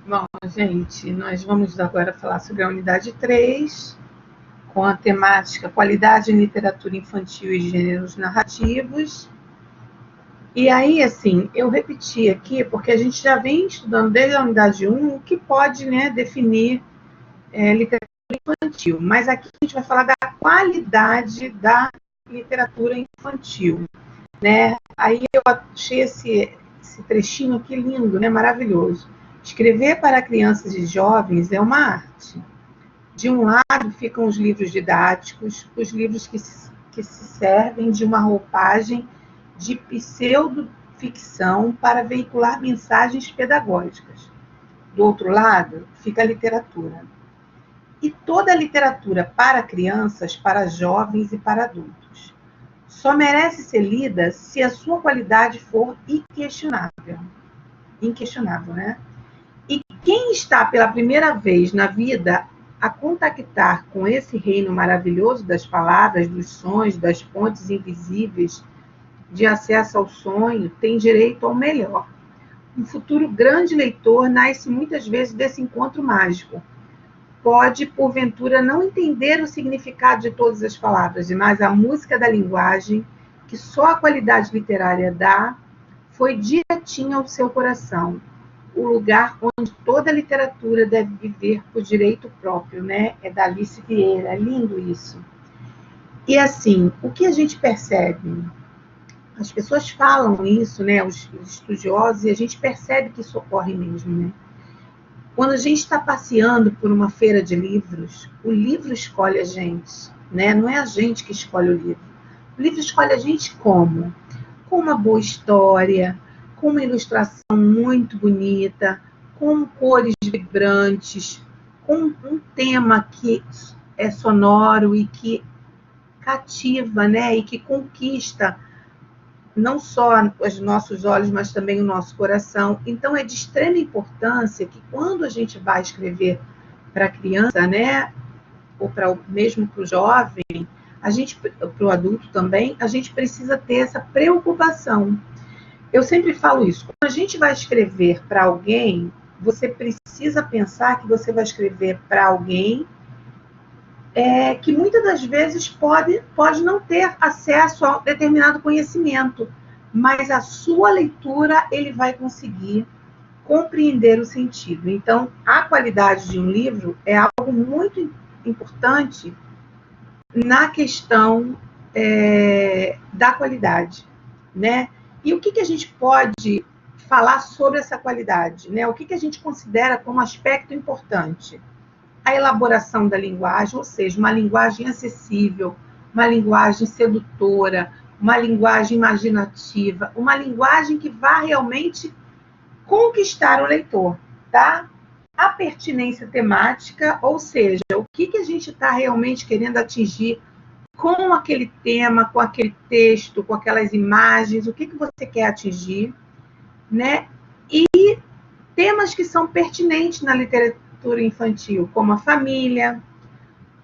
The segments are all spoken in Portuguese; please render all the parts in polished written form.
Bom, gente, nós vamos agora falar sobre a unidade 3, com a temática Qualidade em Literatura Infantil e Gêneros Narrativos. E aí, assim, eu repeti aqui, porque a gente já vem estudando desde a unidade 1 o que pode, né, definir literatura infantil. Mas aqui a gente vai falar da qualidade da literatura infantil, né? Aí eu achei esse trechinho aqui lindo, né, maravilhoso. Escrever para crianças e jovens é uma arte. De um lado ficam os livros didáticos, os livros que se servem de uma roupagem de pseudoficção para veicular mensagens pedagógicas. Do outro lado fica a literatura. E toda a literatura para crianças, para jovens e para adultos. Só merece ser lida se a sua qualidade for inquestionável. Inquestionável, né? E quem está pela primeira vez na vida a contactar com esse reino maravilhoso das palavras, dos sons, das pontes invisíveis, de acesso ao sonho, tem direito ao melhor. Um futuro grande leitor nasce muitas vezes desse encontro mágico. Pode, porventura, não entender o significado de todas as palavras, mas a música da linguagem, que só a qualidade literária dá, foi direitinho ao seu coração. O lugar onde toda a literatura deve viver por direito próprio, né? É da Alice Vieira, é lindo isso. E assim, o que a gente percebe? As pessoas falam isso, né? Os estudiosos, e a gente percebe que isso ocorre mesmo, né? Quando a gente está passeando por uma feira de livros, o livro escolhe a gente, né? Não é a gente que escolhe o livro. O livro escolhe a gente como? Com uma boa história, com uma ilustração muito bonita, com cores vibrantes, com um tema que é sonoro e que cativa, né? E que conquista não só os nossos olhos, mas também o nosso coração. Então, é de extrema importância que quando a gente vai escrever para a criança, né? Ou mesmo para o jovem, para o adulto também, a gente precisa ter essa preocupação. Eu sempre falo isso. Quando a gente vai escrever para alguém, você precisa pensar que você vai escrever para alguém que muitas das vezes pode não ter acesso a determinado conhecimento, mas a sua leitura ele vai conseguir compreender o sentido. Então, a qualidade de um livro é algo muito importante na questão da qualidade, né? E o que a gente pode falar sobre essa qualidade, né? O que a gente considera como aspecto importante? A elaboração da linguagem, ou seja, uma linguagem acessível, uma linguagem sedutora, uma linguagem imaginativa, uma linguagem que vá realmente conquistar o leitor, tá? A pertinência temática, ou seja, o que a gente está realmente querendo atingir com aquele tema, com aquele texto, com aquelas imagens, o que você quer atingir, né? E temas que são pertinentes na literatura infantil, como a família,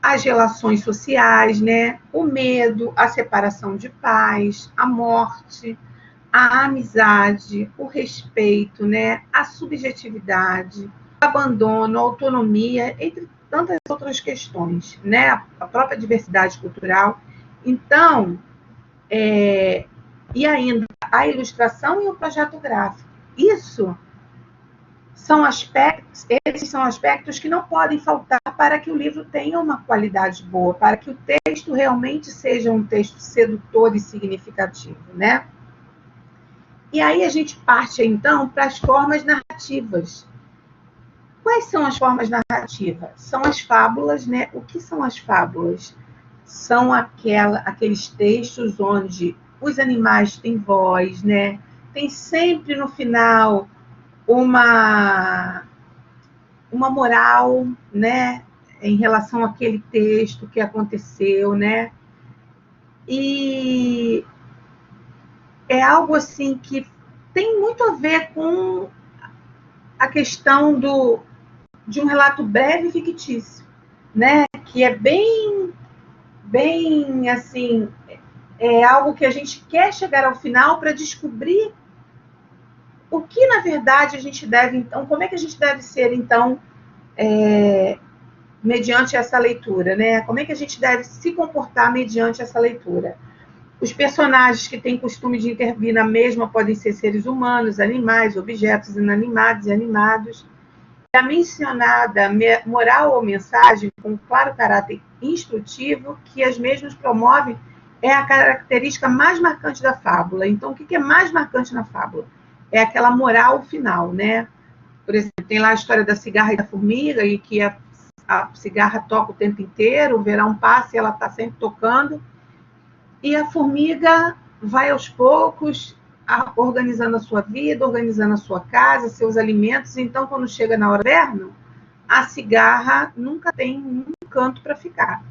as relações sociais, né? O medo, a separação de pais, a morte, a amizade, o respeito, né? A subjetividade, o abandono, a autonomia, entre tantas outras questões, né? A própria diversidade cultural. Então, e ainda a ilustração e o projeto gráfico. Esses são aspectos que não podem faltar para que o livro tenha uma qualidade boa, para que o texto realmente seja um texto sedutor e significativo, né? E aí a gente parte, então, para as formas narrativas. Quais são as formas narrativas? São as fábulas, né? O que são as fábulas? São aqueles textos onde os animais têm voz, né? Tem sempre no final uma moral, né? Em relação àquele texto que aconteceu, né? E é algo assim que tem muito a ver com a questão de um relato breve e fictício, né? Que é bem assim, é algo que a gente quer chegar ao final para descobrir o que na verdade, a gente deve, então, como é que a gente deve ser, então, mediante essa leitura, né? Como é que a gente deve se comportar mediante essa leitura? Os personagens que têm costume de intervir na mesma podem ser seres humanos, animais, objetos inanimados e animados. A mencionada moral ou mensagem, com claro caráter instrutivo, que as mesmas promovem, é a característica mais marcante da fábula. Então, o que é mais marcante na fábula? É aquela moral final, né? Por exemplo, tem lá a história da cigarra e da formiga, e que a cigarra toca o tempo inteiro, o verão passa e ela está sempre tocando, e a formiga vai aos poucos organizando a sua vida, organizando a sua casa, seus alimentos. Então, quando chega na hora do inverno, a cigarra nunca tem um canto para ficar.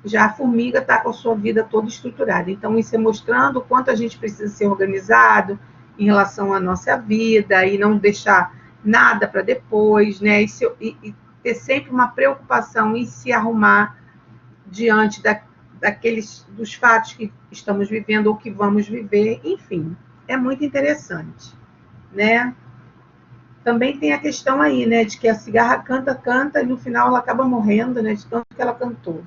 Já a formiga está com a sua vida toda estruturada. Então, isso é mostrando o quanto a gente precisa ser organizado em relação à nossa vida e não deixar nada para depois, né? E ter sempre uma preocupação em se arrumar diante dos fatos que estamos vivendo ou que vamos viver, enfim, é muito interessante, né? Também tem a questão aí, né, de que a cigarra canta e no final ela acaba morrendo, né, de tanto que ela cantou.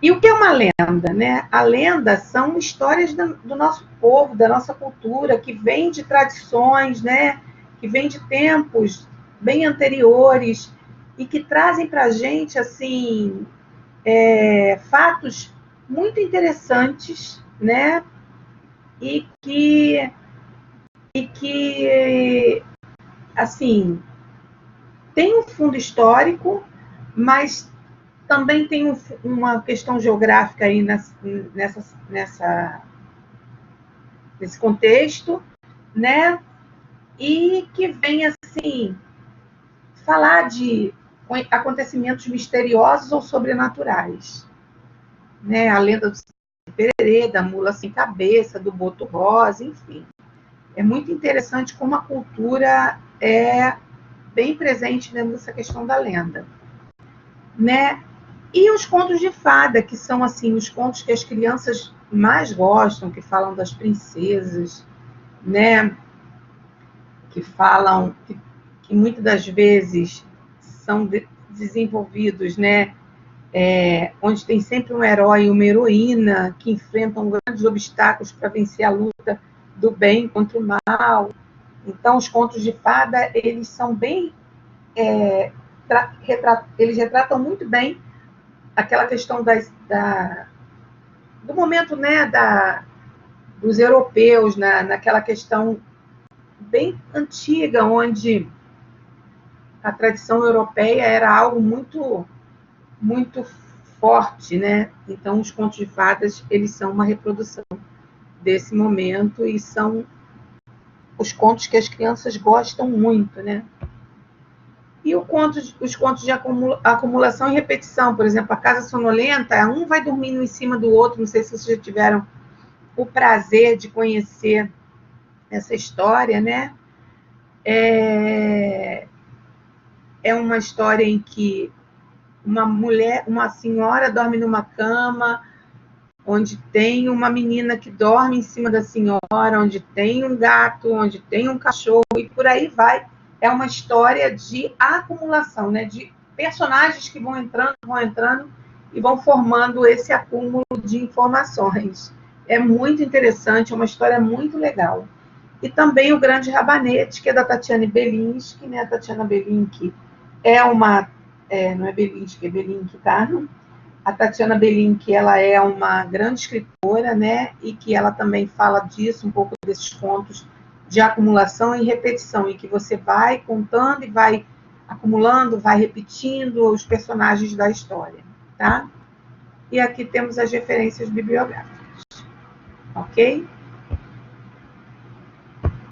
E o que é uma lenda, né? A lenda são histórias do nosso povo, da nossa cultura, que vem de tradições, né, que vem de tempos bem anteriores e que trazem para a gente, assim, fatos muito interessantes, né? E que, assim, tem um fundo histórico, mas também tem uma questão geográfica aí nesse contexto, né? E que vem, assim, falar de acontecimentos misteriosos ou sobrenaturais, né? A lenda do Pererê, da mula sem cabeça, do boto rosa, enfim. É muito interessante como a cultura é bem presente dentro dessa questão da lenda, né? E os contos de fada, que são, assim, os contos que as crianças mais gostam, que falam das princesas, né? Que falam, que muitas das vezes são desenvolvidos, né? Onde tem sempre um herói e uma heroína que enfrentam grandes obstáculos para vencer a luta do bem contra o mal. Então, os contos de fada, eles são bem... eles retratam muito bem aquela questão do momento, né, dos europeus, naquela questão bem antiga, onde a tradição europeia era algo muito, muito forte, né? Então, os contos de fadas, eles são uma reprodução desse momento e são os contos que as crianças gostam muito, né? E os contos de acumulação e repetição, por exemplo, a Casa Sonolenta, um vai dormindo em cima do outro, não sei se vocês já tiveram o prazer de conhecer essa história, né? É uma história em que uma senhora dorme numa cama, onde tem uma menina que dorme em cima da senhora, onde tem um gato, onde tem um cachorro, e por aí vai. É uma história de acumulação, né? De personagens que vão entrando e vão formando esse acúmulo de informações. É muito interessante, é uma história muito legal. E também o Grande Rabanete, que é da Tatiana Belinsky, né? A Tatiana Belinsky é uma... não é Belinsky, é Belinsky, tá? A Tatiana Belinsky, ela é uma grande escritora, né? E que ela também fala disso, um pouco desses contos de acumulação e repetição, em que você vai contando e vai acumulando, vai repetindo os personagens da história, tá? E aqui temos as referências bibliográficas, ok?